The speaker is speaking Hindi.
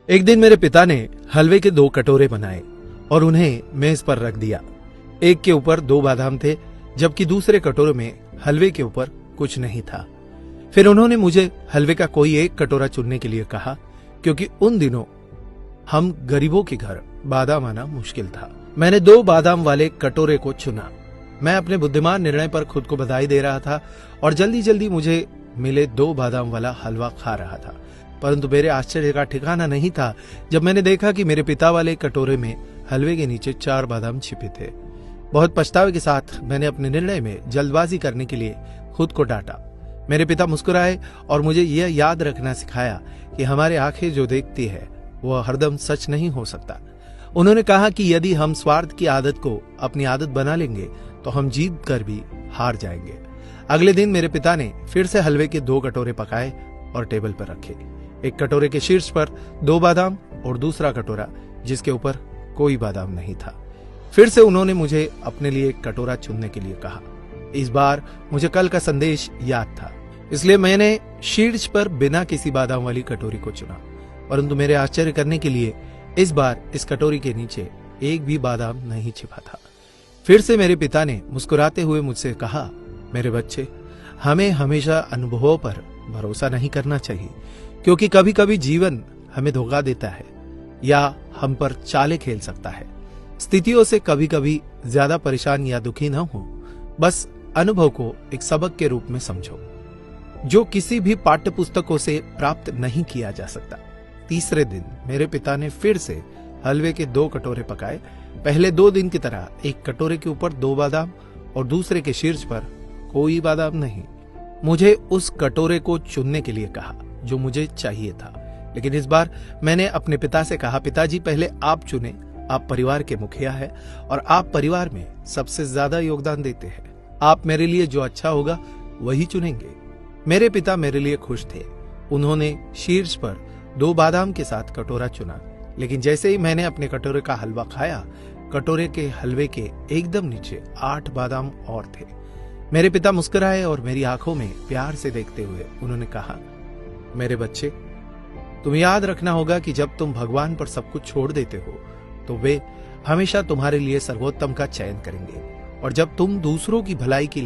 एक दिन मेरे पिता ने हलवे के 2 कटोरे बनाए और उन्हें मेज पर रख दिया। एक के ऊपर 2 बादाम थे, जबकि दूसरे कटोरे में हलवे के ऊपर कुछ नहीं था। फिर उन्होंने मुझे हलवे का कोई एक कटोरा चुनने के लिए कहा, क्योंकि उन दिनों हम गरीबों के घर बादाम आना मुश्किल था। मैंने 2 बादाम वाले कटोरे को चुना। मैं अपने बुद्धिमान निर्णय पर खुद को बधाई दे रहा था और जल्दी जल्दी मुझे मिले 2 बादाम वाला हलवा खा रहा था। परंतु मेरे आश्चर्य का ठिकाना नहीं था जब मैंने देखा कि मेरे पिता वाले कटोरे में हलवे के नीचे 4 बादाम छिपे थे। बहुत पछतावे के साथ मैंने अपने निर्णय में जल्दबाजी करने के लिए खुद को डांटा। मेरे पिता मुस्कुराए और मुझे यह याद रखना सिखाया कि हमारी आंखें जो देखती है वह हरदम सच नहीं हो सकता। उन्होंने कहा कि यदि हम स्वार्थ की आदत को अपनी आदत बना लेंगे तो हम जीत कर भी हार जाएंगे। अगले दिन मेरे पिता ने फिर से हलवे के 2 कटोरे पकाए और टेबल पर रखे। एक कटोरे के शीर्ष पर 2 बादाम और दूसरा कटोरा जिसके ऊपर कोई बादाम नहीं था। फिर से उन्होंने मुझे अपने लिए एक कटोरा चुनने के लिए कहा। इस बार मुझे कल का संदेश याद था, इसलिए मैंने शीर्ष पर बिना किसी बादाम वाली कटोरी को चुना। परंतु मेरे आश्चर्य करने के लिए इस बार इस कटोरी के नीचे एक भी बादाम नहीं छिपा था। फिर से मेरे पिता ने मुस्कुराते हुए मुझसे कहा, मेरे बच्चे, हमें हमेशा अनुभवों पर भरोसा नहीं करना चाहिए, क्योंकि कभी कभी जीवन हमें धोखा देता है या हम पर चालें खेल सकता है। स्थितियों से कभी कभी ज्यादा परेशान या दुखी न हो, बस अनुभव को एक सबक के रूप में समझो जो किसी भी पाठ्य पुस्तकों से प्राप्त नहीं किया जा सकता। तीसरे दिन मेरे पिता ने फिर से हलवे के 2 कटोरे पकाए। पहले 2 दिन की तरह एक कटोरे के ऊपर 2 बादाम और दूसरे के शीर्ष पर कोई बादाम नहीं। मुझे उस कटोरे को चुनने के लिए कहा जो मुझे चाहिए था, लेकिन इस बार मैंने अपने पिता से कहा, पिताजी पहले आप चुने। आप परिवार के मुखिया हैं और आप परिवार में सबसे ज्यादा योगदान देते हैं। आप मेरे लिए जो अच्छा होगा वही चुनेंगे। मेरे पिता मेरे लिए खुश थे। उन्होंने शीर्ष पर 2 बादाम के साथ कटोरा चुना, लेकिन जैसे ही मैंने अपने कटोरे का हलवा खाया, कटोरे के हलवे के एकदम नीचे 8 बादाम और थे। मेरे पिता मुस्कुराए और मेरी आंखों में प्यार से देखते हुए उन्होंने कहा, मेरे बच्चे, तुम्हें याद रखना होगा कि जब तुम भगवान पर सब कुछ छोड़ देते हो तो वे हमेशा तुम्हारे लिए सर्वोत्तम का चयन करेंगे, और जब तुम दूसरों की भलाई के लिए